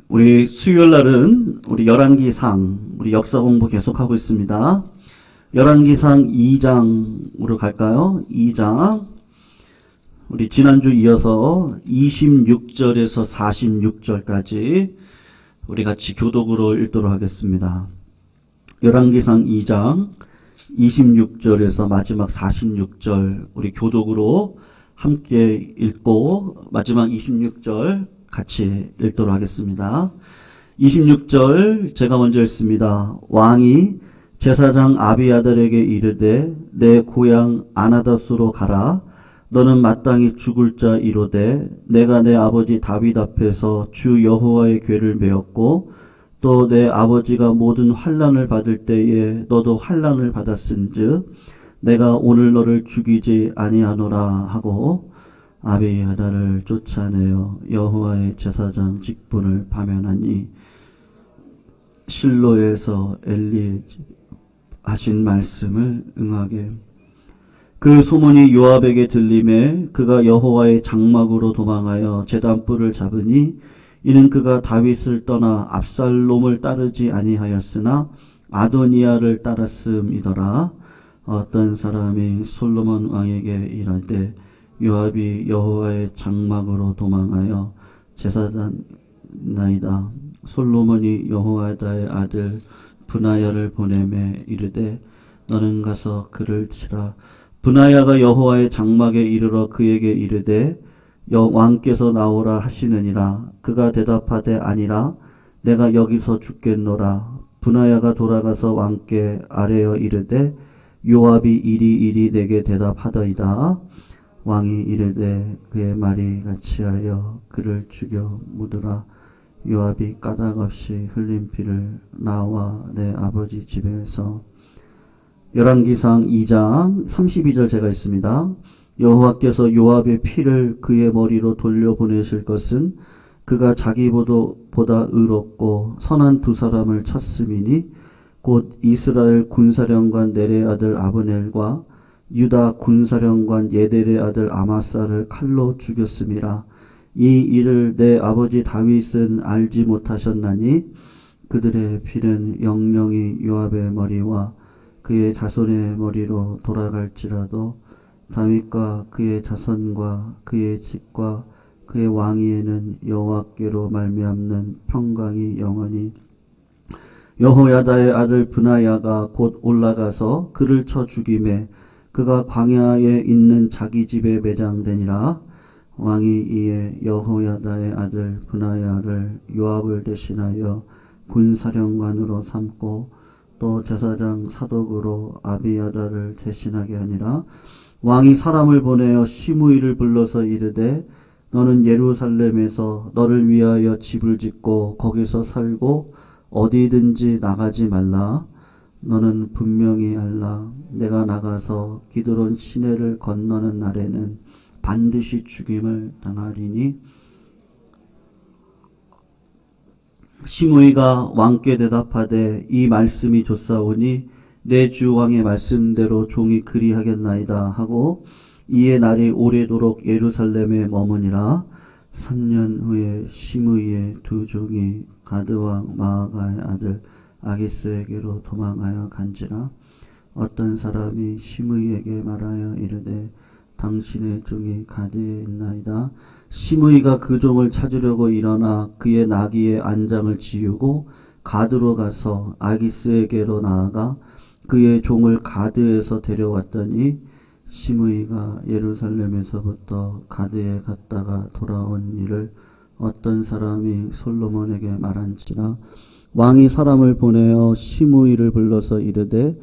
우리 수요일 날은 우리 열왕기상, 우리 역사 공부 계속하고 있습니다. 열왕기상 2장으로 갈까요? 2장. 우리 지난주 이어서 26절에서 46절까지 우리 같이 교독으로 읽도록 하겠습니다. 열왕기상 2장 26절에서 마지막 46절 우리 교독으로 함께 읽고 마지막 26절 같이 읽도록 하겠습니다. 26절 제가 먼저 읽습니다. 왕이 제사장 아비아달에게 이르되 내 고향 아나닷으로 가라. 너는 마땅히 죽을 자 이로되 내가 내 아버지 다윗 앞에서 주 여호와의 궤를 메었고 또 내 아버지가 모든 환난을 받을 때에 너도 환난을 받았은즉 내가 오늘 너를 죽이지 아니하노라 하고 아비아달을 쫓아내어 여호와의 제사장 직분을 파면하니 실로에서 엘리 하신 말씀을 응하게. 그 소문이 요압에게 들림에 그가 여호와의 장막으로 도망하여 제단불을 잡으니 이는 그가 다윗을 떠나 압살롬을 따르지 아니하였으나 아도니아를 따랐음이더라. 어떤 사람이 솔로몬 왕에게 이르되 요압이 여호와의 장막으로 도망하여 제사장나이다. 솔로몬이 여호야다의 아들 브나야를 보내매 이르되 너는 가서 그를 치라. 브나야가 여호와의 장막에 이르러 그에게 이르되 왕께서 나오라 하시느니라. 그가 대답하되 아니라 내가 여기서 죽겠노라. 브나야가 돌아가서 왕께 아뢰어 이르되 요압이 이리 내게 대답하더이다. 왕이 이르되 그의 말이 같이하여 그를 죽여 묻으라. 요압이 까닭없이 흘린 피를 나와 내 아버지 집에서. 열왕기상 2장 32절 제가 있습니다. 여호와께서 요압의 피를 그의 머리로 돌려보내실 것은 그가 자기보다 의롭고 선한 두 사람을 쳤음이니 곧 이스라엘 군사령관 넬의 아들 아브넬과 유다 군사령관 예델의 아들 아마사를 칼로 죽였음이라. 이 일을 내 아버지 다윗은 알지 못하셨나니 그들의 피는 영영이 요압의 머리와 그의 자손의 머리로 돌아갈지라도 다윗과 그의 자손과 그의 집과 그의 왕위에는 여호와께로 말미암는 평강이 영원히. 여호야다의 아들 브나야가 곧 올라가서 그를 쳐 죽이매 그가 광야에 있는 자기 집에 매장되니라. 왕이 이에 여호야다의 아들 브나야를 요압을 대신하여 군사령관으로 삼고 또 제사장 사독으로 아비아달을 대신하게 하니라. 왕이 사람을 보내어 시므이를 불러서 이르되 너는 예루살렘에서 너를 위하여 집을 짓고 거기서 살고 어디든지 나가지 말라. 너는 분명히 알라. 내가 나가서 기드론 시내를 건너는 날에는 반드시 죽임을 당하리니. 시므이가 왕께 대답하되 이 말씀이 좋사오니 내 주 왕의 말씀대로 종이 그리하겠나이다 하고 이에 날이 오래도록 예루살렘에 머무니라. 3년 후에 시므이의 두 종이 가드왕 마아가의 아들 아기스에게로 도망하여 간지라. 어떤 사람이 시므이에게 말하여 이르되 당신의 종이 가드에 있나이다. 시므이가 그 종을 찾으려고 일어나 그의 나귀의 안장을 지우고 가드로 가서 아기스에게로 나아가 그의 종을 가드에서 데려왔더니 시므이가 예루살렘에서부터 가드에 갔다가 돌아온 일을 어떤 사람이 솔로몬에게 말한지라. 왕이 사람을 보내어 시므이를 불러서 이르되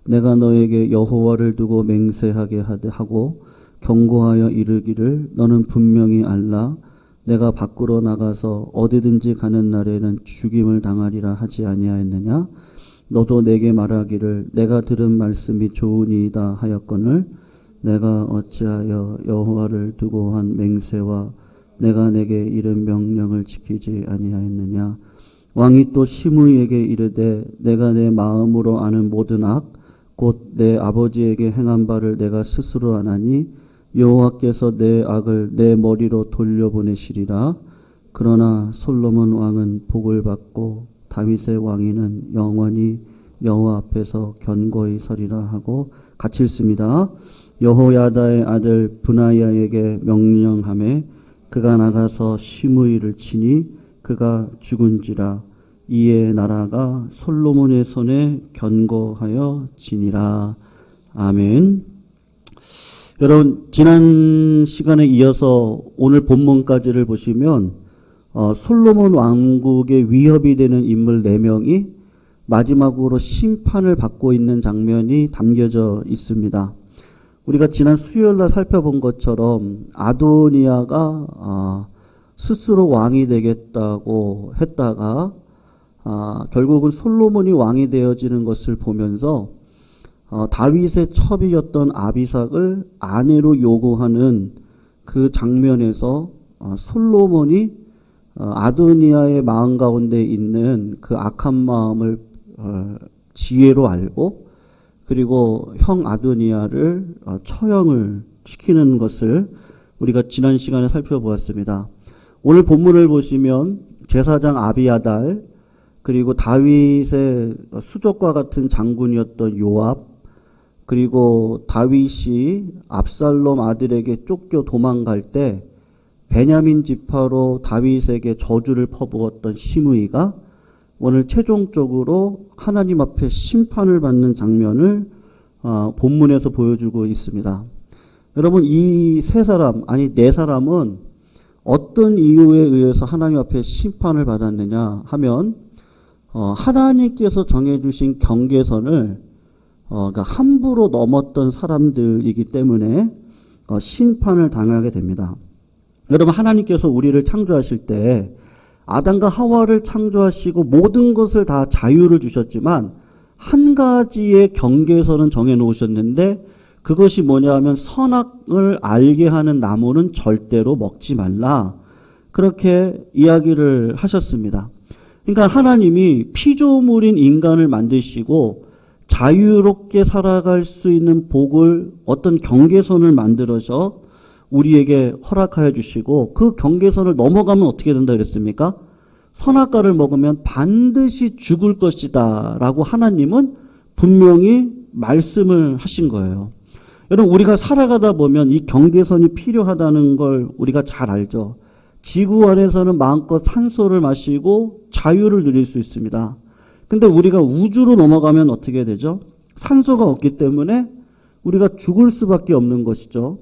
내가 너에게 여호와를 두고 맹세하게 하고 경고하여 이르기를 너는 분명히 알라. 내가 밖으로 나가서 어디든지 가는 날에는 죽임을 당하리라 하지 아니하였느냐. 너도 내게 말하기를 내가 들은 말씀이 좋으니이다 하였거늘 내가 어찌하여 여호와를 두고 한 맹세와 내가 내게 이른 명령을 지키지 아니하였느냐. 왕이 또 시므이에게 이르되 내가 내 마음으로 아는 모든 악 곧 내 아버지에게 행한 바를 내가 스스로 아나니 여호와께서 내 악을 내 머리로 돌려보내시리라. 그러나 솔로몬 왕은 복을 받고 다윗의 왕위는 영원히 여호와 앞에서 견고히 서리라 하고 같이 읽습니다. 여호야다의 아들 브나야에게 명령하매 그가 나가서 시므이를 치니 그가 죽은지라. 이에 나라가 솔로몬의 손에 견고하여 지니라. 아멘. 여러분, 지난 시간에 이어서 오늘 본문까지를 보시면 솔로몬 왕국의 위협이 되는 인물 4명이 마지막으로 심판을 받고 있는 장면이 담겨져 있습니다. 우리가 지난 수요일날 살펴본 것처럼 아도니아가 스스로 왕이 되겠다고 했다가 결국은 솔로몬이 왕이 되어지는 것을 보면서 다윗의 첩이었던 아비삭을 아내로 요구하는 그 장면에서 솔로몬이 아도니아의 마음 가운데 있는 그 악한 마음을 지혜로 알고 그리고 형 아도니아를 처형을 시키는 것을 우리가 지난 시간에 살펴보았습니다. 오늘 본문을 보시면 제사장 아비아달 그리고 다윗의 수족과 같은 장군이었던 요압 그리고 다윗이 압살롬 아들에게 쫓겨 도망갈 때 베냐민 지파로 다윗에게 저주를 퍼부었던 시므이가 오늘 최종적으로 하나님 앞에 심판을 받는 장면을 본문에서 보여주고 있습니다. 여러분, 이 네 사람은 어떤 이유에 의해서 하나님 앞에 심판을 받았느냐 하면 하나님께서 정해주신 경계선을 그러니까 함부로 넘었던 사람들이기 때문에 심판을 당하게 됩니다. 여러분, 하나님께서 우리를 창조하실 때 아담과 하와를 창조하시고 모든 것을 다 자유를 주셨지만 한 가지의 경계선은 정해놓으셨는데 그것이 뭐냐 하면 선악을 알게 하는 나무는 절대로 먹지 말라. 그렇게 이야기를 하셨습니다. 그러니까 하나님이 피조물인 인간을 만드시고 자유롭게 살아갈 수 있는 복을 어떤 경계선을 만들어서 우리에게 허락하여 주시고 그 경계선을 넘어가면 어떻게 된다 그랬습니까? 선악과를 먹으면 반드시 죽을 것이다 라고 하나님은 분명히 말씀을 하신 거예요. 여러분, 우리가 살아가다 보면 이 경계선이 필요하다는 걸 우리가 잘 알죠. 지구 안에서는 마음껏 산소를 마시고 자유를 누릴 수 있습니다. 근데 우리가 우주로 넘어가면 어떻게 되죠? 산소가 없기 때문에 우리가 죽을 수밖에 없는 것이죠.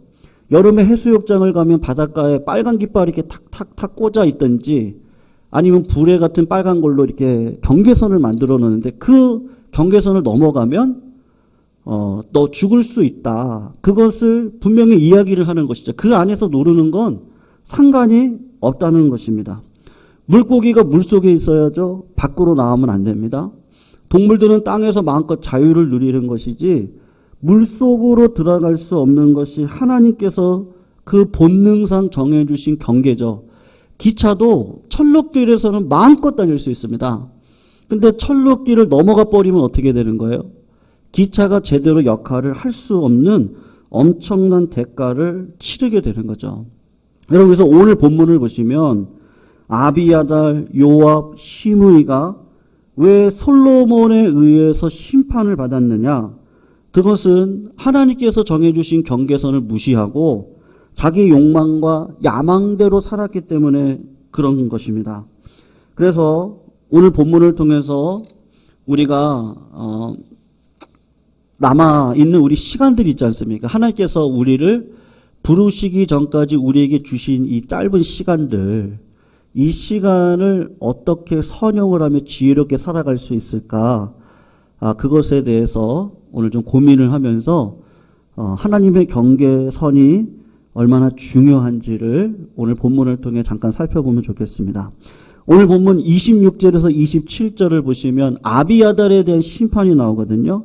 여름에 해수욕장을 가면 바닷가에 빨간 깃발이 이렇게 탁탁탁 꽂아 있든지 아니면 불에 같은 빨간 걸로 이렇게 경계선을 만들어 놓는데 그 경계선을 넘어가면 너 죽을 수 있다. 그것을 분명히 이야기를 하는 것이죠. 그 안에서 노르는 건 상관이 없다는 것입니다. 물고기가 물속에 있어야죠. 밖으로 나오면 안 됩니다. 동물들은 땅에서 마음껏 자유를 누리는 것이지 물속으로 들어갈 수 없는 것이 하나님께서 그 본능상 정해주신 경계죠. 기차도 철로길에서는 마음껏 다닐 수 있습니다. 근데 철로길을 넘어가 버리면 어떻게 되는 거예요? 기차가 제대로 역할을 할 수 없는 엄청난 대가를 치르게 되는 거죠. 여러분, 그래서 오늘 본문을 보시면 아비아달, 요압, 시므이가 왜 솔로몬에 의해서 심판을 받았느냐? 그것은 하나님께서 정해주신 경계선을 무시하고 자기 욕망과 야망대로 살았기 때문에 그런 것입니다. 그래서 오늘 본문을 통해서 우리가 남아있는 우리 시간들이 있지 않습니까? 하나님께서 우리를 부르시기 전까지 우리에게 주신 이 짧은 시간들, 이 시간을 어떻게 선용을 하며 지혜롭게 살아갈 수 있을까? 그것에 대해서 오늘 좀 고민을 하면서 하나님의 경계선이 얼마나 중요한지를 오늘 본문을 통해 잠깐 살펴보면 좋겠습니다. 오늘 본문 26절에서 27절을 보시면 아비아달에 대한 심판이 나오거든요.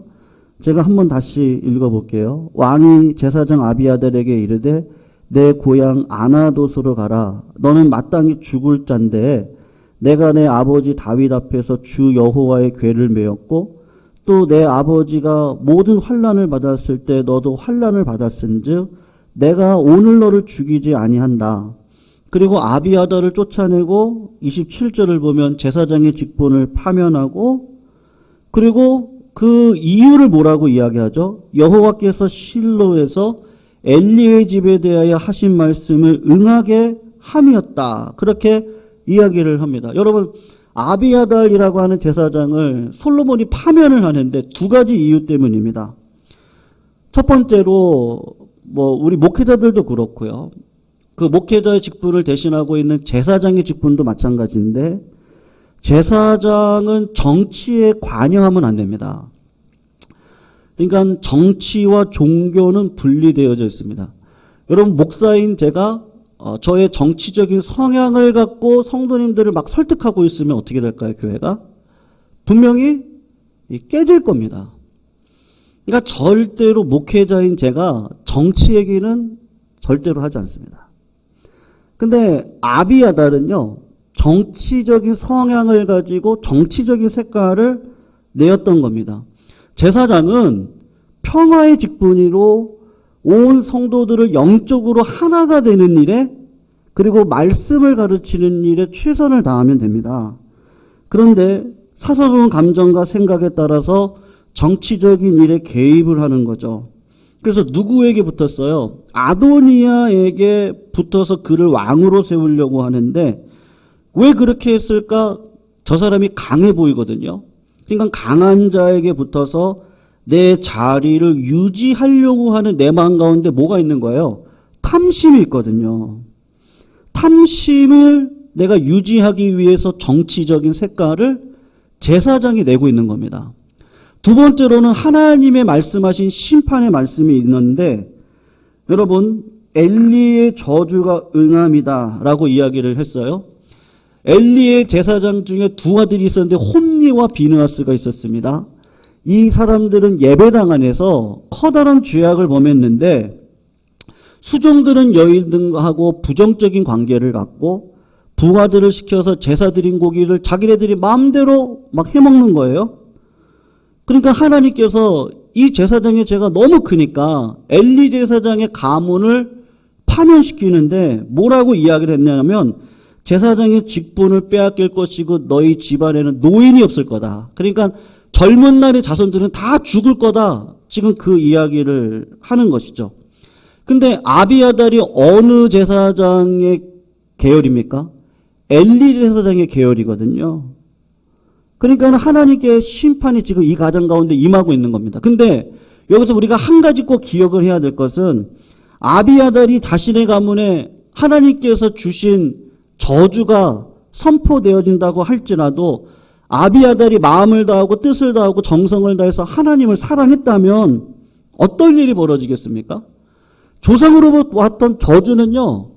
제가 한번 다시 읽어볼게요. 왕이 제사장 아비아달에게 이르되 내 고향 아나돗으로 가라. 너는 마땅히 죽을 짠데 내가 내 아버지 다윗 앞에서 주 여호와의 궤를 메었고 또 내 아버지가 모든 환난을 받았을 때 너도 환난을 받았은즉 내가 오늘 너를 죽이지 아니한다. 그리고 아비아달을 쫓아내고 27절을 보면 제사장의 직분을 파면하고, 그리고 그 이유를 뭐라고 이야기하죠? 여호와께서 실로에서 엘리의 집에 대하여 하신 말씀을 응하게 함이었다. 그렇게 이야기를 합니다. 여러분, 아비아달이라고 하는 제사장을 솔로몬이 파면을 하는데 두 가지 이유 때문입니다. 첫 번째로 우리 목회자들도 그렇고요. 그 목회자의 직분을 대신하고 있는 제사장의 직분도 마찬가지인데, 제사장은 정치에 관여하면 안 됩니다. 그러니까 정치와 종교는 분리되어져 있습니다. 여러분, 목사인 제가 저의 정치적인 성향을 갖고 성도님들을 막 설득하고 있으면 어떻게 될까요, 교회가? 분명히 깨질 겁니다. 그러니까 절대로 목회자인 제가 정치 얘기는 절대로 하지 않습니다. 근데 아비아달은요, 정치적인 성향을 가지고 정치적인 색깔을 내었던 겁니다. 제사장은 평화의 직분으로 온 성도들을 영적으로 하나가 되는 일에, 그리고 말씀을 가르치는 일에 최선을 다하면 됩니다. 그런데 사사로운 감정과 생각에 따라서 정치적인 일에 개입을 하는 거죠. 그래서 누구에게 붙었어요? 아도니아에게 붙어서 그를 왕으로 세우려고 하는데, 왜 그렇게 했을까? 저 사람이 강해 보이거든요. 그러니까 강한 자에게 붙어서 내 자리를 유지하려고 하는 내 마음 가운데 뭐가 있는 거예요? 탐심이 있거든요. 탐심을 내가 유지하기 위해서 정치적인 색깔을 제사장이 내고 있는 겁니다. 두 번째로는 하나님의 말씀하신 심판의 말씀이 있는데, 여러분, 엘리의 저주가 응함이다 라고 이야기를 했어요. 엘리의 제사장 중에 두 아들이 있었는데 홈니와 비느하스가 있었습니다. 이 사람들은 예배당 안에서 커다란 죄악을 범했는데, 수종들은 여인들하고 부정적인 관계를 갖고 부하들을 시켜서 제사 드린 고기를 자기네들이 마음대로 막 해먹는 거예요. 그러니까 하나님께서 이 제사장의 죄가 너무 크니까 엘리 제사장의 가문을 파면시키는데 뭐라고 이야기를 했냐면, 제사장의 직분을 빼앗길 것이고 너희 집안에는 노인이 없을 거다. 그러니까 젊은 날의 자손들은 다 죽을 거다. 지금 그 이야기를 하는 것이죠. 근데 아비아달이 어느 제사장의 계열입니까? 엘리 제사장의 계열이거든요. 그러니까 하나님께 심판이 지금 이 가정 가운데 임하고 있는 겁니다. 근데 여기서 우리가 한 가지 꼭 기억을 해야 될 것은, 아비아달이 자신의 가문에 하나님께서 주신 저주가 선포되어진다고 할지라도 아비아달이 마음을 다하고 뜻을 다하고 정성을 다해서 하나님을 사랑했다면 어떤 일이 벌어지겠습니까? 조상으로부터 왔던 저주는요,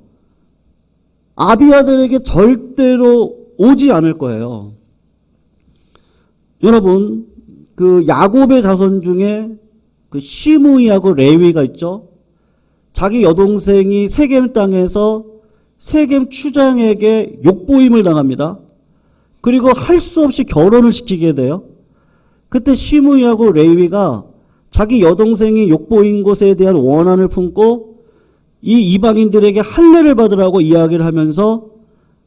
아비아달에게 절대로 오지 않을 거예요. 여러분, 그 야곱의 자손 중에 그 시므이하고 레위가 있죠. 자기 여동생이 세겜 땅에서 세겜 추장에게 욕보임을 당합니다. 그리고 할 수 없이 결혼을 시키게 돼요. 그때 시므이하고 레위가 자기 여동생이 욕보인 것에 대한 원한을 품고 이 이방인들에게 할례를 받으라고 이야기를 하면서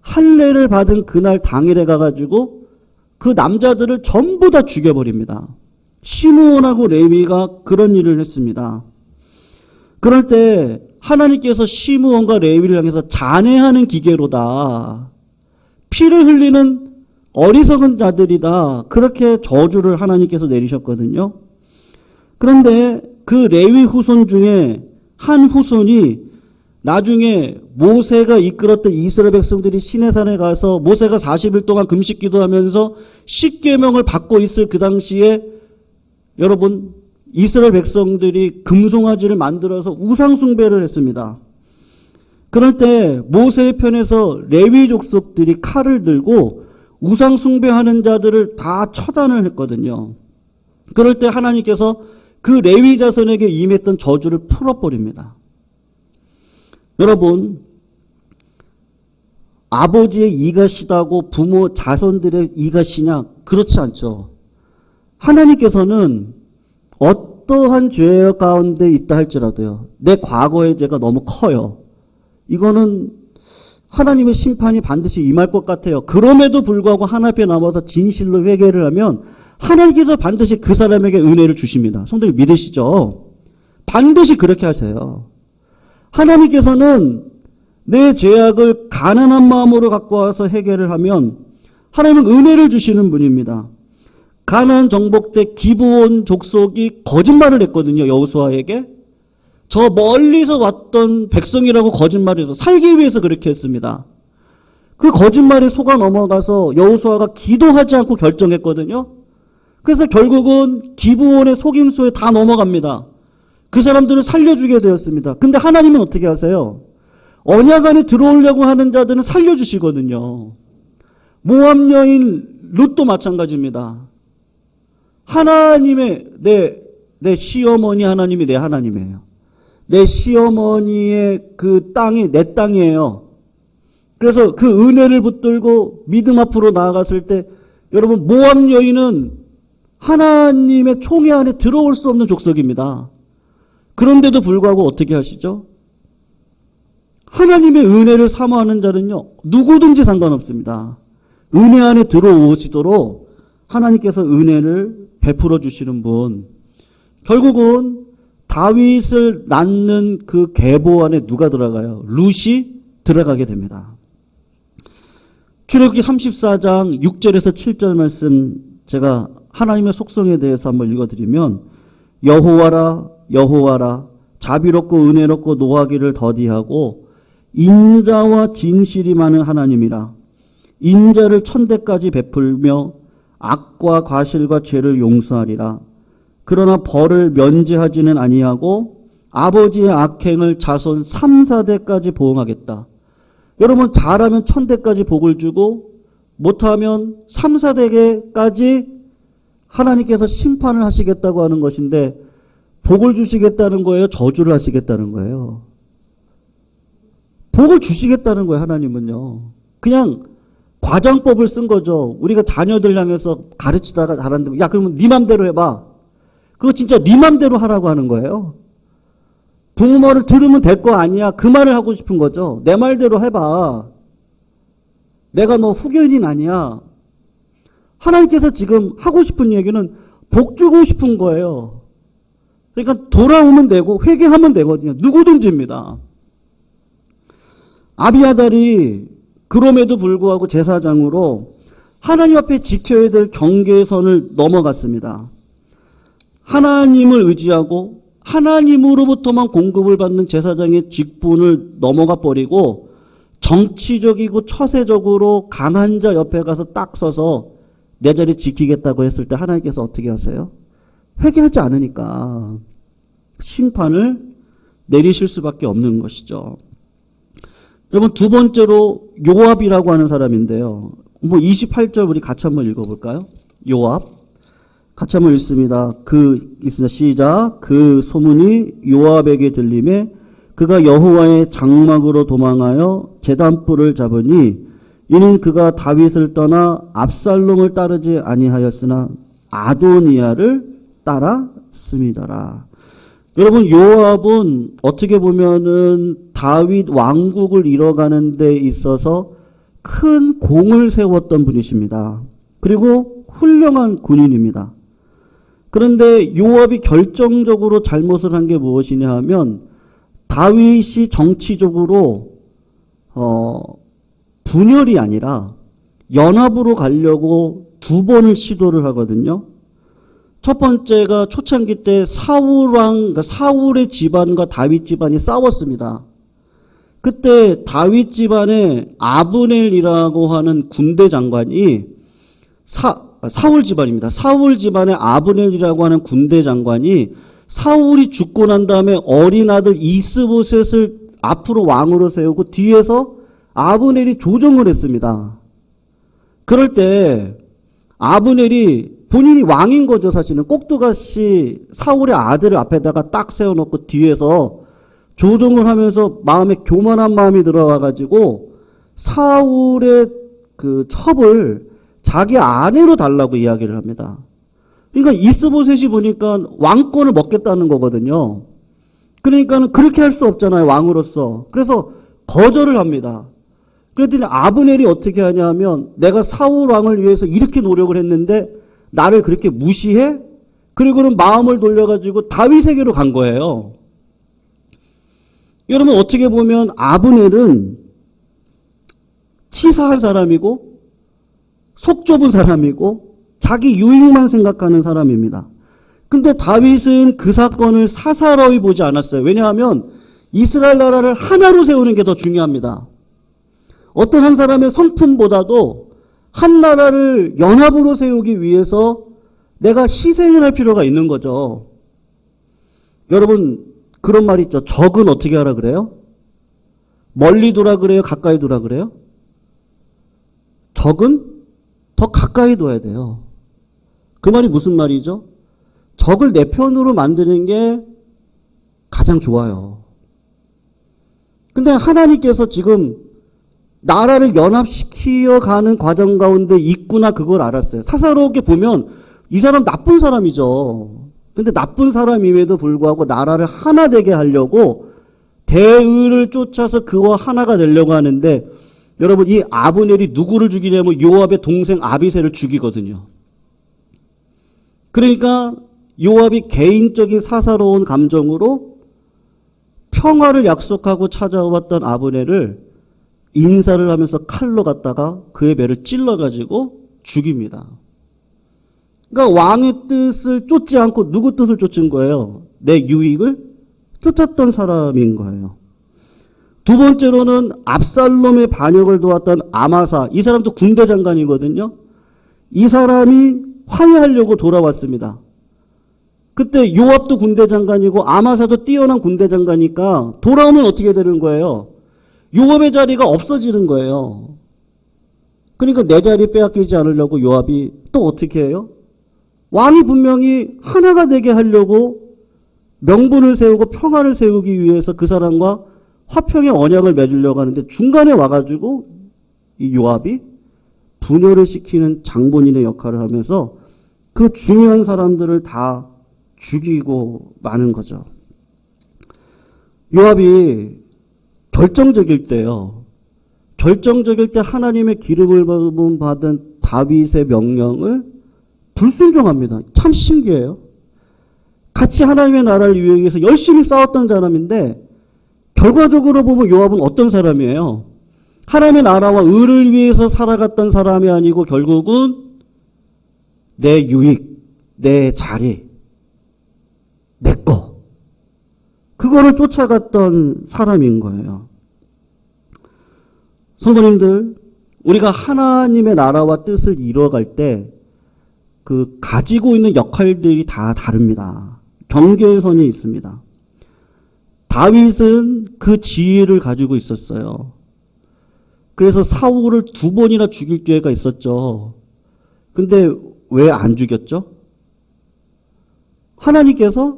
할례를 받은 그날 당일에 가가지고 그 남자들을 전부 다 죽여버립니다. 시므온하고 레위가 그런 일을 했습니다. 그럴 때 하나님께서 시므온과 레위를 향해서 잔해하는 기계로다, 피를 흘리는 어리석은 자들이다, 그렇게 저주를 하나님께서 내리셨거든요. 그런데 그 레위 후손 중에 한 후손이 나중에 모세가 이끌었던 이스라엘 백성들이 시내산에 가서 모세가 40일 동안 금식 기도하면서 십계명을 받고 있을 그 당시에, 여러분, 이스라엘 백성들이 금송아지를 만들어서 우상 숭배를 했습니다. 그럴 때 모세의 편에서 레위 족속들이 칼을 들고 우상 숭배하는 자들을 다 처단을 했거든요. 그럴 때 하나님께서 그 레위 자손에게 임했던 저주를 풀어버립니다. 여러분, 아버지의 이가 시다고 부모 자손들의 이가 시냐? 그렇지 않죠. 하나님께서는 어떠한 죄 가운데 있다 할지라도요, 내 과거의 죄가 너무 커요, 이거는 하나님의 심판이 반드시 임할 것 같아요. 그럼에도 불구하고 하나님 앞에 나와서 진실로 회개를 하면 하나님께서 반드시 그 사람에게 은혜를 주십니다. 성도님 믿으시죠? 반드시 그렇게 하세요. 하나님께서는 내 죄악을 가난한 마음으로 갖고 와서 해결을 하면 하나님은 은혜를 주시는 분입니다. 가나안 정복 때 기브온 족속이 거짓말을 했거든요. 여호수아에게. 저 멀리서 왔던 백성이라고 거짓말해서 살기 위해서 그렇게 했습니다. 그 거짓말에 속아 넘어가서 여호수아가 기도하지 않고 결정했거든요. 그래서 결국은 기브온의 속임수에 다 넘어갑니다. 그 사람들을 살려주게 되었습니다. 근데 하나님은 어떻게 하세요? 언약 안에 들어오려고 하는 자들은 살려주시거든요. 모압 여인 룻도 마찬가지입니다. 하나님의 내 시어머니 하나님이 내 하나님이에요. 내 시어머니의 그 땅이 내 땅이에요. 그래서 그 은혜를 붙들고 믿음 앞으로 나아갔을 때 여러분 모압 여인은 하나님의 총회 안에 들어올 수 없는 족속입니다. 그런데도 불구하고 어떻게 하시죠? 하나님의 은혜를 사모하는 자는요, 누구든지 상관없습니다. 은혜 안에 들어오시도록 하나님께서 은혜를 베풀어 주시는 분. 결국은 다윗을 낳는 그 계보 안에 누가 들어가요? 룻이 들어가게 됩니다. 출애굽기 34장 6절에서 7절 말씀 제가 하나님의 속성에 대해서 한번 읽어드리면 여호와라 여호와라 자비롭고 은혜롭고 노하기를 더디하고 인자와 진실이 많은 하나님이라. 인자를 천대까지 베풀며 악과 과실과 죄를 용서하리라. 그러나 벌을 면제하지는 아니하고 아버지의 악행을 자손 3, 4대까지 보응하겠다. 여러분 잘하면 1000대까지 복을 주고 못하면 3, 4대까지 하나님께서 심판을 하시겠다고 하는 것인데 복을 주시겠다는 거예요? 저주를 하시겠다는 거예요? 복을 주시겠다는 거예요. 하나님은요. 그냥 과장법을 쓴 거죠. 우리가 자녀들 향해서 가르치다가 잘한다면 야 그러면 네 맘대로 해봐. 그거 진짜 네 맘대로 하라고 하는 거예요. 부모 말을 들으면 될 거 아니야. 그 말을 하고 싶은 거죠. 내 말대로 해봐. 내가 너 후견인 아니야. 하나님께서 지금 하고 싶은 얘기는 복 주고 싶은 거예요. 그러니까 돌아오면 되고 회개하면 되거든요. 누구든지입니다. 아비아달이 그럼에도 불구하고 제사장으로 하나님 앞에 지켜야 될 경계의 선을 넘어갔습니다. 하나님을 의지하고 하나님으로부터만 공급을 받는 제사장의 직분을 넘어가 버리고 정치적이고 처세적으로 강한 자 옆에 가서 딱 서서 내 자리 지키겠다고 했을 때 하나님께서 어떻게 하세요? 회개하지 않으니까 심판을 내리실 수밖에 없는 것이죠. 여러분 두 번째로 요압이라고 하는 사람인데요. 28절 우리 같이 한번 읽어볼까요? 요압 같이 한번 읽습니다. 읽습니다. 시작. 그 소문이 요압에게 들림에 그가 여호와의 장막으로 도망하여 제단불을 잡으니 이는 그가 다윗을 떠나 압살롬을 따르지 아니하였으나 아도니아를 따랐음이더라. 여러분 요압은 어떻게 보면은 다윗 왕국을 이뤄가는 데 있어서 큰 공을 세웠던 분이십니다. 그리고 훌륭한 군인입니다. 그런데 요압이 결정적으로 잘못을 한 게 무엇이냐 하면 다윗이 정치적으로 분열이 아니라 연합으로 가려고 두 번을 시도를 하거든요. 첫 번째가 초창기 때 사울의 집안과 다윗 집안이 싸웠습니다. 그때 다윗 집안의 아브넬이라고 하는 군대 장관이 사울 집안입니다. 사울 집안의 아브넬이라고 하는 군대 장관이 사울이 죽고 난 다음에 어린 아들 이스보셋을 앞으로 왕으로 세우고 뒤에서 아브넬이 조종을 했습니다. 그럴 때 아브넬이 본인이 왕인 거죠. 사실은 꼭두가시 사울의 아들을 앞에다가 딱 세워놓고 뒤에서 조종을 하면서 마음에 교만한 마음이 들어와가지고 사울의 그 첩을 자기 아내로 달라고 이야기를 합니다. 그러니까 이스보셋이 보니까 왕권을 먹겠다는 거거든요. 그러니까 그렇게 할 수 없잖아요. 왕으로서. 그래서 거절을 합니다. 그랬더니 아브넬이 어떻게 하냐면 내가 사울 왕을 위해서 이렇게 노력을 했는데 나를 그렇게 무시해? 그리고는 마음을 돌려가지고 다윗에게로 간 거예요. 여러분 어떻게 보면 아브넬은 치사한 사람이고 속 좁은 사람이고 자기 유익만 생각하는 사람입니다. 근데 다윗은 그 사건을 사사로이 보지 않았어요. 왜냐하면 이스라엘 나라를 하나로 세우는 게 더 중요합니다. 어떤 한 사람의 성품보다도 한 나라를 연합으로 세우기 위해서 내가 희생을 할 필요가 있는 거죠. 여러분 그런 말 있죠. 적은 어떻게 하라 그래요? 멀리 두라 그래요? 가까이 두라 그래요? 적은 더 가까이 둬야 돼요. 그 말이 무슨 말이죠? 적을 내 편으로 만드는 게 가장 좋아요. 근데 하나님께서 지금 나라를 연합시켜 가는 과정 가운데 있구나 그걸 알았어요. 사사롭게 보면 이 사람 나쁜 사람이죠. 근데 나쁜 사람임에도 불구하고 나라를 하나 되게 하려고 대의를 쫓아서 그와 하나가 되려고 하는데 여러분 이 아브넬이 누구를 죽이냐면 요압의 동생 아비새를 죽이거든요. 그러니까 요압이 개인적인 사사로운 감정으로 평화를 약속하고 찾아왔던 아브넬을 인사를 하면서 칼로 갖다가 그의 배를 찔러가지고 죽입니다. 그러니까 왕의 뜻을 쫓지 않고 누구 뜻을 쫓은 거예요? 내 유익을 쫓았던 사람인 거예요. 두 번째로는 압살롬의 반역을 도왔던 아마사. 이 사람도 군대 장관이거든요. 이 사람이 화해하려고 돌아왔습니다. 그때 요압도 군대 장관이고 아마사도 뛰어난 군대 장관이니까 돌아오면 어떻게 되는 거예요? 요압의 자리가 없어지는 거예요. 그러니까 내 자리 빼앗기지 않으려고 요압이 또 어떻게 해요? 왕이 분명히 하나가 되게 하려고 명분을 세우고 평화를 세우기 위해서 그 사람과 화평의 언약을 맺으려고 하는데 중간에 와가지고 이 요압이 분열을 시키는 장본인의 역할을 하면서 그 중요한 사람들을 다 죽이고 마는 거죠. 요압이 결정적일 때요. 결정적일 때 하나님의 기름을 받은 다윗의 명령을 불순종합니다. 참 신기해요. 같이 하나님의 나라를 위해서 열심히 싸웠던 사람인데 결과적으로 보면 요압은 어떤 사람이에요? 하나님의 나라와 의를 위해서 살아갔던 사람이 아니고 결국은 내 유익, 내 자리, 내 거. 그거를 쫓아갔던 사람인 거예요. 성도님들, 우리가 하나님의 나라와 뜻을 이루어갈 때 그 가지고 있는 역할들이 다 다릅니다. 경계선이 있습니다. 다윗은 그 지혜를 가지고 있었어요. 그래서 사울을 2번이나 죽일 기회가 있었죠. 근데 왜 안 죽였죠? 하나님께서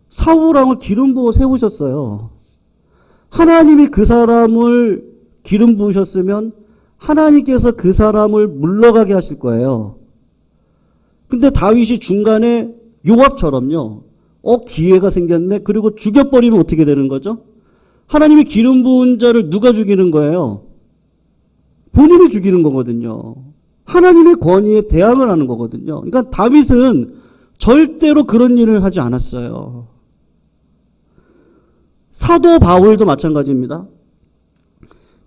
사울 왕을 기름 부어 세우셨어요. 하나님이 그 사람을 기름 부으셨으면 하나님께서 그 사람을 물러가게 하실 거예요. 근데 다윗이 중간에 요압처럼요. 기회가 생겼네. 그리고 죽여버리면 어떻게 되는 거죠? 하나님이 기름 부은 자를 누가 죽이는 거예요? 본인이 죽이는 거거든요. 하나님의 권위에 대항을 하는 거거든요. 그러니까 다윗은 절대로 그런 일을 하지 않았어요. 사도 바울도 마찬가지입니다.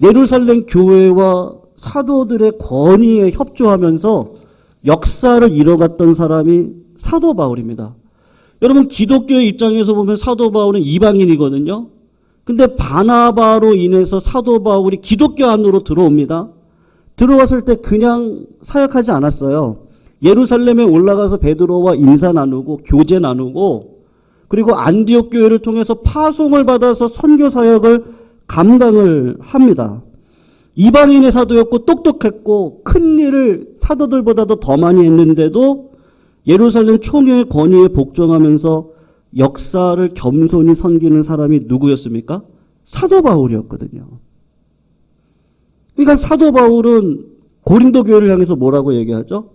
예루살렘 교회와 사도들의 권위에 협조하면서 역사를 이뤄갔던 사람이 사도 바울입니다. 여러분 기독교의 입장에서 보면 사도 바울은 이방인이거든요. 근데 바나바로 인해서 사도 바울이 기독교 안으로 들어옵니다. 들어왔을 때 그냥 사역하지 않았어요. 예루살렘에 올라가서 베드로와 인사 나누고 교제 나누고 그리고 안디옥 교회를 통해서 파송을 받아서 선교 사역을 감당을 합니다. 이방인의 사도였고 똑똑했고 큰 일을 사도들보다도 더 많이 했는데도 예루살렘 총회의 권위에 복종하면서 역사를 겸손히 섬기는 사람이 누구였습니까? 사도 바울이었거든요. 그러니까 사도 바울은 고린도 교회를 향해서 뭐라고 얘기하죠?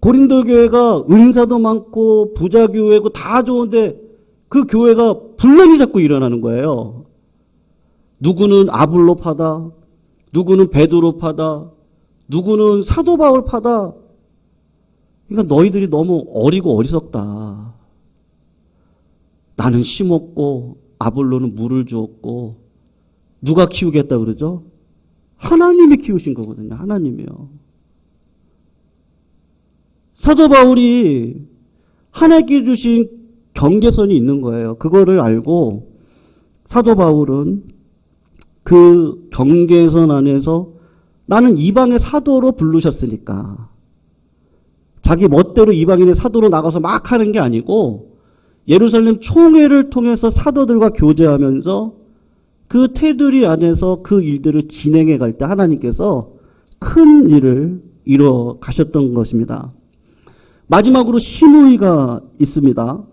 고린도 교회가 은사도 많고 부자 교회고 다 좋은데 그 교회가 분란이 자꾸 일어나는 거예요. 누구는 아블로파다. 누구는 베드로파다. 누구는 사도 바울파다. 그러니까 너희들이 너무 어리고 어리석다. 나는 심었고 아볼로는 물을 주었고 누가 키우겠다 그러죠? 하나님이 키우신 거거든요. 하나님이요. 사도 바울이 하나님께 주신 경계선이 있는 거예요. 그거를 알고 사도 바울은 그 경계선 안에서 나는 이방의 사도로 부르셨으니까 자기 멋대로 이방인의 사도로 나가서 막 하는 게 아니고 예루살렘 총회를 통해서 사도들과 교제하면서 그 테두리 안에서 그 일들을 진행해 갈 때 하나님께서 큰 일을 이뤄 가셨던 것입니다. 마지막으로 시므이가 있습니다.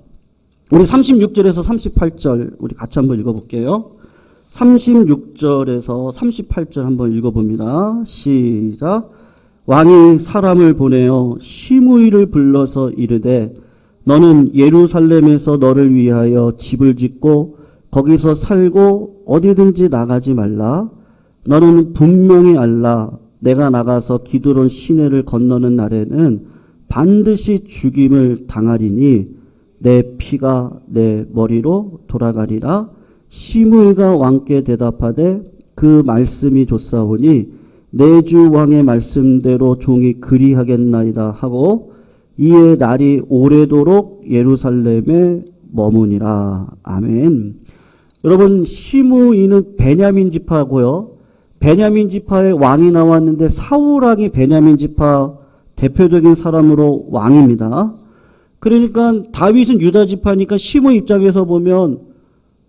우리 36절에서 38절 우리 같이 한번 읽어볼게요. 36절에서 38절 한번 읽어봅니다. 시작. 왕이 사람을 보내어 시므이를 불러서 이르되 너는 예루살렘에서 너를 위하여 집을 짓고 거기서 살고 어디든지 나가지 말라. 너는 분명히 알라. 내가 나가서 기드론 시내를 건너는 날에는 반드시 죽임을 당하리니 내 피가 내 머리로 돌아가리라. 시므이가 왕께 대답하되 그 말씀이 좋사오니 내 주 왕의 말씀대로 종이 그리하겠나이다 하고 이에 날이 오래도록 예루살렘에 머무니라. 아멘. 여러분, 시므이는 베냐민 지파고요. 베냐민 지파의 왕이 나왔는데 사울 왕이 베냐민 지파 대표적인 사람으로 왕입니다. 그러니까 다윗은 유다 지파니까 시므이 입장에서 보면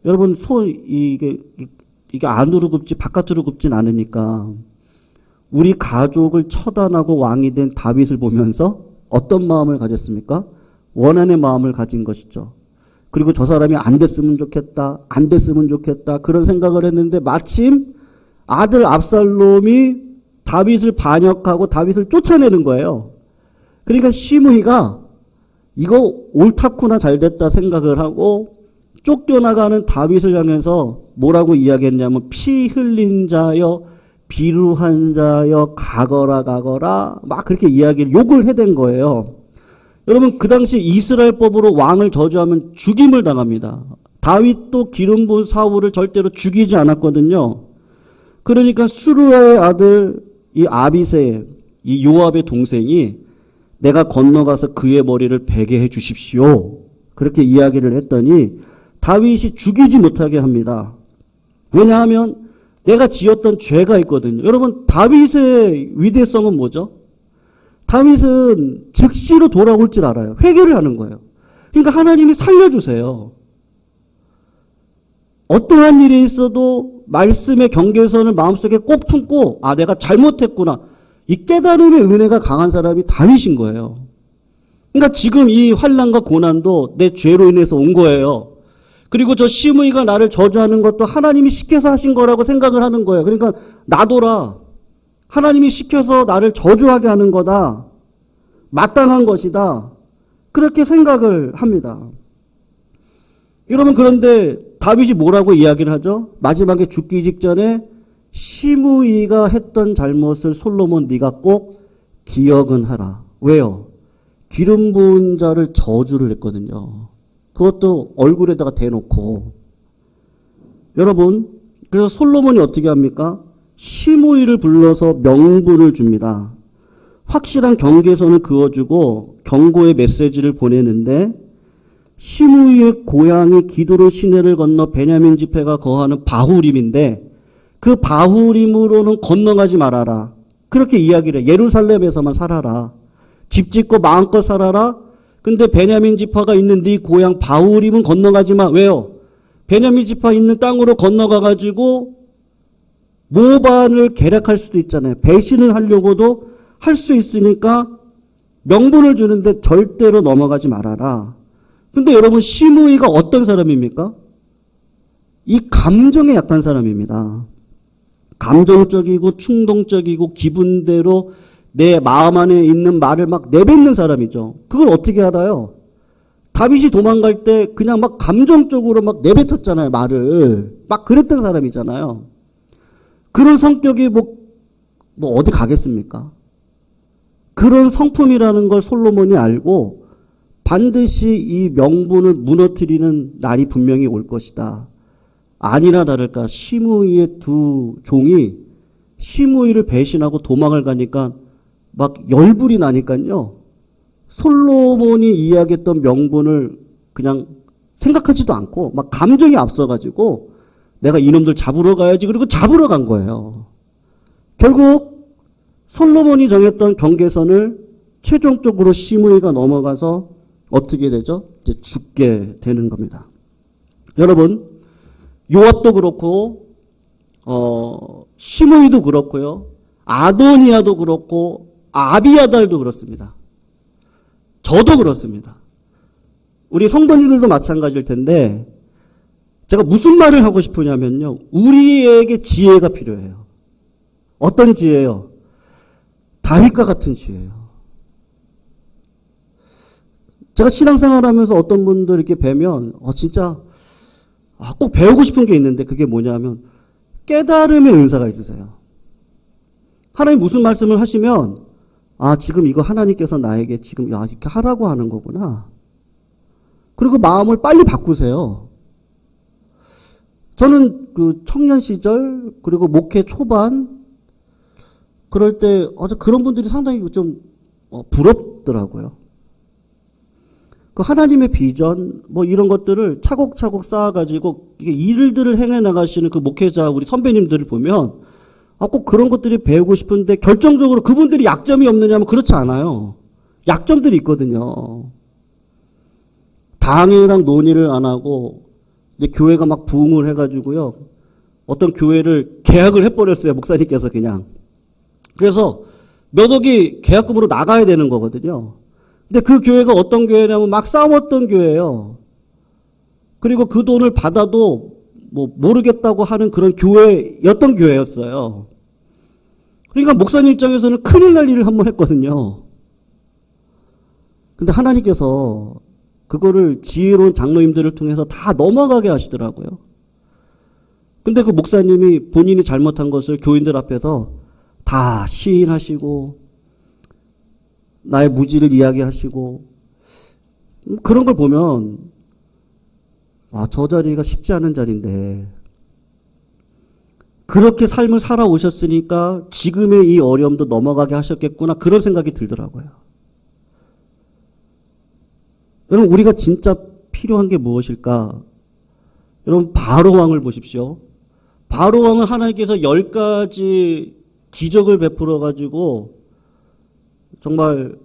여러분 이게 안으로 굽지 바깥으로 굽진 않으니까 우리 가족을 처단하고 왕이 된 다윗을 보면서 어떤 마음을 가졌습니까? 원한의 마음을 가진 것이죠. 그리고 저 사람이 안 됐으면 좋겠다, 안 됐으면 좋겠다 그런 생각을 했는데 마침 아들 압살롬이 다윗을 반역하고 다윗을 쫓아내는 거예요. 그러니까 시므이가 이거 옳다구나 잘됐다 생각을 하고 쫓겨나가는 다윗을 향해서 뭐라고 이야기했냐면 피 흘린 자여 비루한 자여 가거라 막 그렇게 이야기를 욕을 해댄 거예요. 여러분 그 당시 이스라엘법으로 왕을 저주하면 죽임을 당합니다. 다윗도 기름 부은 사울을 절대로 죽이지 않았거든요. 그러니까 수르야의 아들 이 아비새 이 요압의 동생이 내가 건너가서 그의 머리를 베게 해 주십시오. 그렇게 이야기를 했더니 다윗이 죽이지 못하게 합니다. 왜냐하면 내가 지었던 죄가 있거든요. 여러분 다윗의 위대성은 뭐죠? 다윗은 즉시로 돌아올 줄 알아요. 회개를 하는 거예요. 그러니까 하나님이 살려주세요. 어떠한 일이 있어도 말씀의 경계선을 마음속에 꼭 품고 내가 잘못했구나. 이 깨달음의 은혜가 강한 사람이 다윗인 거예요. 그러니까 지금 이 환난과 고난도 내 죄로 인해서 온 거예요. 그리고 저 시므이가 나를 저주하는 것도 하나님이 시켜서 하신 거라고 생각을 하는 거예요. 그러니까 나도라. 하나님이 시켜서 나를 저주하게 하는 거다. 마땅한 것이다. 그렇게 생각을 합니다. 여러분 그런데 다윗이 뭐라고 이야기를 하죠? 마지막에 죽기 직전에 시므이가 했던 잘못을 솔로몬 네가 꼭 기억은 하라. 왜요? 기름 부은 자를 저주를 했거든요. 그것도 얼굴에다가 대놓고. 여러분 그래서 솔로몬이 어떻게 합니까? 시므이를 불러서 명분을 줍니다. 확실한 경계선을 그어주고 경고의 메시지를 보내는데 시므이의 고향이 기드론 시내를 건너 베냐민 지파가 거하는 바후림인데 그 바후림으로는 건너가지 말아라. 그렇게 이야기를 해. 예루살렘에서만 살아라. 집 짓고 마음껏 살아라. 근데 베냐민 지파가 있는 네 고향 바후림은 건너가지 마. 왜요? 베냐민 지파 있는 땅으로 건너가가지고 모반을 계략할 수도 있잖아요. 배신을 하려고도 할 수 있으니까 명분을 주는데 절대로 넘어가지 말아라. 근데 여러분 시므이가 어떤 사람입니까? 이 감정에 약한 사람입니다. 감정적이고 충동적이고 기분대로 내 마음 안에 있는 말을 막 내뱉는 사람이죠. 그걸 어떻게 알아요? 다윗이 도망갈 때 그냥 막 감정적으로 막 내뱉었잖아요. 말을. 막 그랬던 사람이잖아요. 그런 성격이 뭐 어디 가겠습니까? 그런 성품이라는 걸 솔로몬이 알고 반드시 이 명분을 무너뜨리는 날이 분명히 올 것이다. 아니나 다를까 시므이의 두 종이 시므이를 배신하고 도망을 가니까 막 열불이 나니까요. 솔로몬이 이야기했던 명분을 그냥 생각하지도 않고 막 감정이 앞서가지고 내가 이놈들 잡으러 가야지 그리고 잡으러 간 거예요. 결국 솔로몬이 정했던 경계선을 최종적으로 시므이가 넘어가서 어떻게 되죠? 이제 죽게 되는 겁니다. 여러분, 요압도 그렇고 시므이도 그렇고요. 아도니아도 그렇고 아비아달도 그렇습니다. 저도 그렇습니다. 우리 성도님들도 마찬가지일 텐데 제가 무슨 말을 하고 싶으냐면요. 우리에게 지혜가 필요해요. 어떤 지혜요? 다윗과 같은 지혜예요. 제가 신앙생활하면서 어떤 분들 이렇게 뵈면 진짜 꼭 배우고 싶은 게 있는데 그게 뭐냐면 깨달음의 은사가 있으세요. 하나님 무슨 말씀을 하시면 지금 이거 하나님께서 나에게 지금 이렇게 하라고 하는 거구나. 그리고 마음을 빨리 바꾸세요. 저는 그 청년 시절 그리고 목회 초반 그럴 때 그런 분들이 상당히 좀 부럽더라고요. 그 하나님의 비전 이런 것들을 차곡차곡 쌓아가지고 일들을 행해 나가시는 그 목회자 우리 선배님들을 보면 꼭 그런 것들이 배우고 싶은데 결정적으로 그분들이 약점이 없느냐면 그렇지 않아요. 약점들이 있거든요. 당회랑 논의를 안 하고 이제 교회가 막 부흥을 해가지고요. 어떤 교회를 계약을 해버렸어요. 목사님께서 그냥. 그래서 몇 억이 계약금으로 나가야 되는 거거든요. 근데 그 교회가 어떤 교회냐면 막 싸웠던 교회예요. 그리고 그 돈을 받아도 모르겠다고 하는 그런 교회였던 교회였어요. 그러니까 목사님 입장에서는 큰일 날 일을 한번 했거든요. 근데 하나님께서 그거를 지혜로운 장로님들을 통해서 다 넘어가게 하시더라고요. 근데 그 목사님이 본인이 잘못한 것을 교인들 앞에서 다 시인하시고 나의 무지를 이야기하시고 그런 걸 보면 저 자리가 쉽지 않은 자리인데 그렇게 삶을 살아오셨으니까 지금의 이 어려움도 넘어가게 하셨겠구나 그런 생각이 들더라고요. 여러분 우리가 진짜 필요한 게 무엇일까? 여러분 바로왕을 보십시오. 바로왕은 하나님께서 10가지 기적을 베풀어 가지고 정말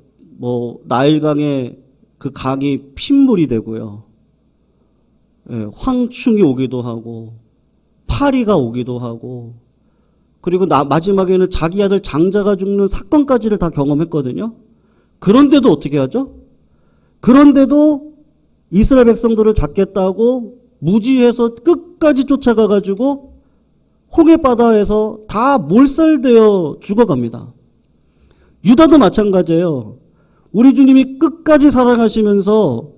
나일강에 그 강이 핏물이 되고요. 황충이 오기도 하고 파리가 오기도 하고 그리고 마지막에는 자기 아들 장자가 죽는 사건까지를 다 경험했거든요. 그런데도 어떻게 하죠? 그런데도 이스라엘 백성들을 잡겠다고 무지해서 끝까지 쫓아가가지고 홍해바다에서 다 몰살되어 죽어갑니다. 유다도 마찬가지예요. 우리 주님이 끝까지 사랑하시면서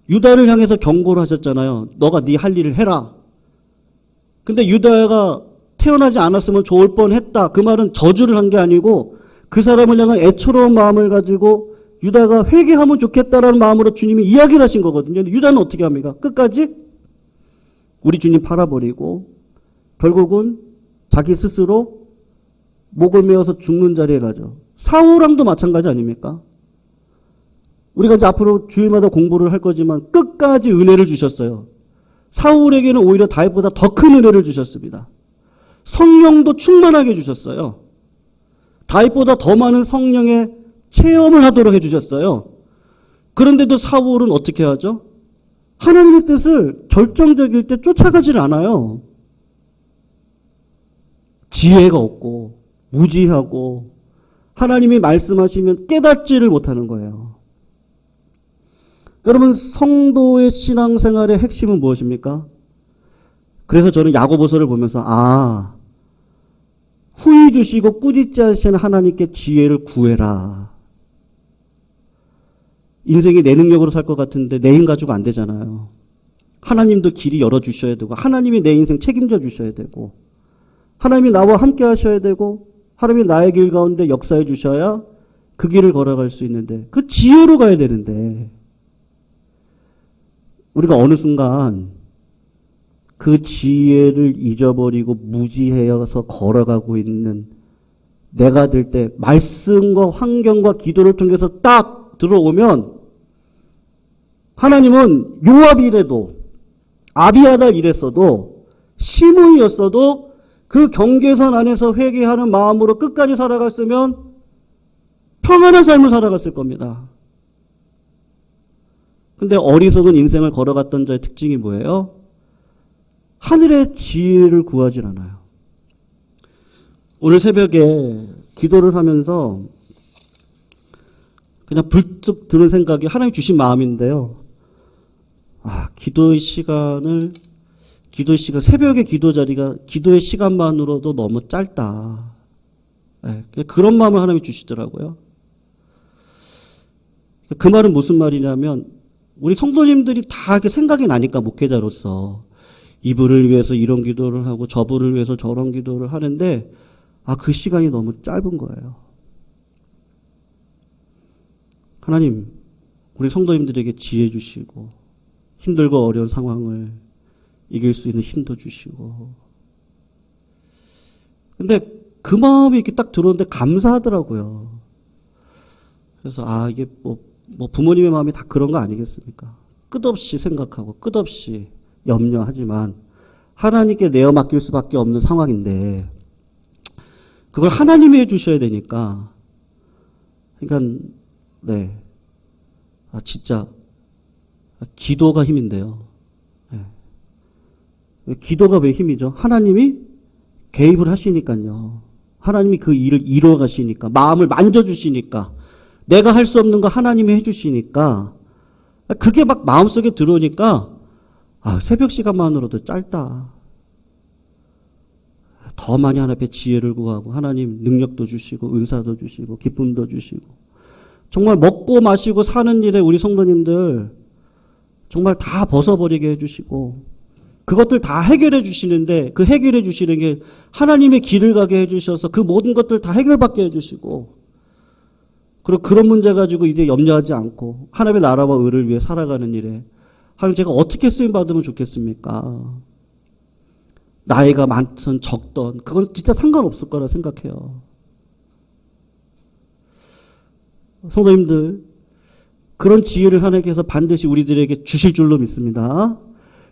유다를 향해서 경고를 하셨잖아요. 너가 네 할 일을 해라. 근데 유다가 태어나지 않았으면 좋을 뻔했다. 그 말은 저주를 한 게 아니고 그 사람을 향한 애처로운 마음을 가지고 유다가 회개하면 좋겠다라는 마음으로 주님이 이야기를 하신 거거든요. 유다는 어떻게 합니까? 끝까지 우리 주님 팔아버리고 결국은 자기 스스로 목을 메어서 죽는 자리에 가죠. 사울왕도 마찬가지 아닙니까? 우리가 이제 앞으로 주일마다 공부를 할 거지만 끝까지 은혜를 주셨어요. 사울에게는 오히려 다윗보다 더 큰 은혜를 주셨습니다. 성령도 충만하게 주셨어요. 다윗보다 더 많은 성령의 체험을 하도록 해주셨어요. 그런데도 사울은 어떻게 하죠? 하나님의 뜻을 결정적일 때 쫓아가질 않아요. 지혜가 없고 무지하고 하나님이 말씀하시면 깨닫지를 못하는 거예요. 여러분 성도의 신앙생활의 핵심은 무엇입니까? 그래서 저는 야고보서를 보면서 후히 주시고 꾸짖지 않으시는 하나님께 지혜를 구해라. 인생이 내 능력으로 살 것 같은데 내 힘 가지고 안 되잖아요. 하나님도 길이 열어주셔야 되고 하나님이 내 인생 책임져 주셔야 되고 하나님이 나와 함께 하셔야 되고 하나님이 나의 길 가운데 역사해 주셔야 그 길을 걸어갈 수 있는데 그 지혜로 가야 되는데 우리가 어느 순간 그 지혜를 잊어버리고 무지해서 걸어가고 있는 내가 될 때 말씀과 환경과 기도를 통해서 딱 들어오면 하나님은 요압이라도 아비아달 이랬어도 시므이였어도 그 경계선 안에서 회개하는 마음으로 끝까지 살아갔으면 평안한 삶을 살아갔을 겁니다. 근데 어리석은 인생을 걸어갔던 자의 특징이 뭐예요? 하늘의 지혜를 구하질 않아요. 오늘 새벽에 기도를 하면서 그냥 불쑥 드는 생각이 하나님 주신 마음인데요. 기도의 시간, 새벽의 기도 자리가 기도의 시간만으로도 너무 짧다. 그런 마음을 하나님이 주시더라고요. 그 말은 무슨 말이냐면, 우리 성도님들이 다 이렇게 생각이 나니까 목회자로서 이분을 위해서 이런 기도를 하고 저분을 위해서 저런 기도를 하는데, 그 시간이 너무 짧은 거예요. 하나님, 우리 성도님들에게 지혜 주시고, 힘들고 어려운 상황을 이길 수 있는 힘도 주시고. 근데 그 마음이 이렇게 딱 들어오는데 감사하더라고요. 그래서 이게 뭐 부모님의 마음이 다 그런 거 아니겠습니까? 끝없이 생각하고 끝없이 염려하지만 하나님께 내어 맡길 수밖에 없는 상황인데 그걸 하나님이 해주셔야 되니까 그러니까 진짜 기도가 힘인데요. 기도가 왜 힘이죠? 하나님이 개입을 하시니까요. 하나님이 그 일을 이루어 가시니까, 마음을 만져주시니까, 내가 할 수 없는 거 하나님이 해주시니까, 그게 막 마음속에 들어오니까, 새벽 시간만으로도 짧다. 더 많이 하나님 앞에 지혜를 구하고, 하나님 능력도 주시고, 은사도 주시고, 기쁨도 주시고, 정말 먹고 마시고 사는 일에 우리 성도님들, 정말 다 벗어버리게 해주시고, 그것들 다 해결해 주시는데 그 해결해 주시는 게 하나님의 길을 가게 해주셔서 그 모든 것들 다 해결받게 해주시고 그리고 그런 문제 가지고 이제 염려하지 않고 하나님의 나라와 의를 위해 살아가는 일에 하나님 제가 어떻게 쓰임받으면 좋겠습니까? 나이가 많든 적든 그건 진짜 상관없을 거라 생각해요. 성도님들 그런 지혜를 하나님께서 반드시 우리들에게 주실 줄로 믿습니다.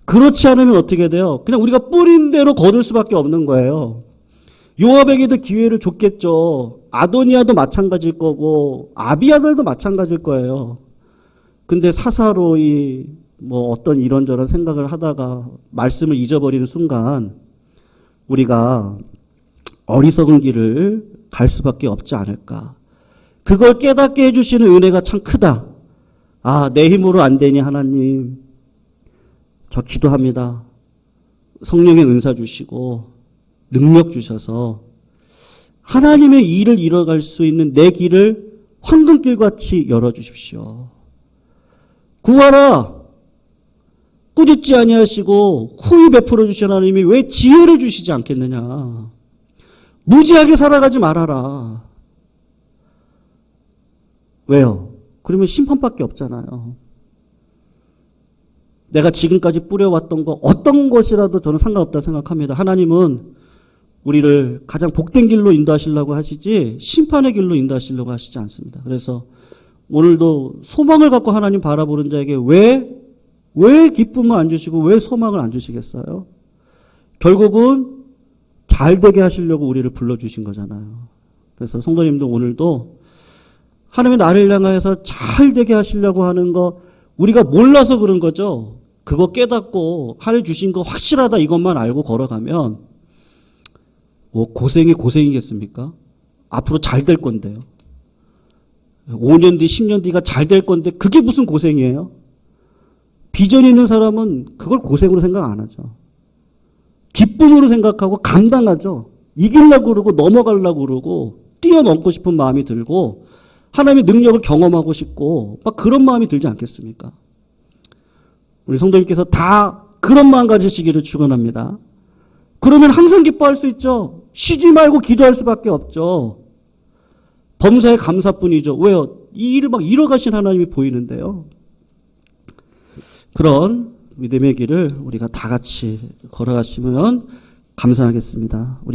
그렇지 않으면 어떻게 돼요? 그냥 우리가 뿌린 대로 거둘 수밖에 없는 거예요. 요압에게도 기회를 줬겠죠. 아도니아도 마찬가지일 거고 아비아들도 마찬가지일 거예요. 근데 사사로이 어떤 이런저런 생각을 하다가 말씀을 잊어버리는 순간 우리가 어리석은 길을 갈 수밖에 없지 않을까. 그걸 깨닫게 해주시는 은혜가 참 크다. 내 힘으로 안 되니 하나님 저 기도합니다. 성령의 은사 주시고 능력 주셔서 하나님의 일을 이뤄갈 수 있는 내 길을 황금길같이 열어주십시오. 구하라. 꾸짖지 아니하시고 후히 베풀어 주신 하나님이 왜 지혜를 주시지 않겠느냐. 무지하게 살아가지 말아라. 왜요? 그러면 심판밖에 없잖아요. 내가 지금까지 뿌려왔던 거 어떤 것이라도 저는 상관없다고 생각합니다. 하나님은 우리를 가장 복된 길로 인도하시려고 하시지 심판의 길로 인도하시려고 하시지 않습니다. 그래서 오늘도 소망을 갖고 하나님 바라보는 자에게 왜 기쁨을 안 주시고 왜 소망을 안 주시겠어요? 결국은 잘 되게 하시려고 우리를 불러주신 거잖아요. 그래서 성도님들 오늘도 하나님의 나를 향하여서 잘 되게 하시려고 하는 거 우리가 몰라서 그런 거죠. 그거 깨닫고 하나님 주신 거 확실하다 이것만 알고 걸어가면 고생이 고생이겠습니까? 앞으로 잘 될 건데요. 5년 뒤 10년 뒤가 잘 될 건데 그게 무슨 고생이에요? 비전 있는 사람은 그걸 고생으로 생각 안 하죠. 기쁨으로 생각하고 감당하죠. 이기려고 그러고 넘어가려고 그러고 뛰어넘고 싶은 마음이 들고 하나님의 능력을 경험하고 싶고 막 그런 마음이 들지 않겠습니까? 우리 성도님께서 다 그런 마음 가지시기를 축원합니다. 그러면 항상 기뻐할 수 있죠. 쉬지 말고 기도할 수밖에 없죠. 범사에 감사뿐이죠. 왜요? 이 일을 막 이뤄가신 하나님이 보이는데요. 그런 믿음의 길을 우리가 다 같이 걸어가시면 감사하겠습니다. 우리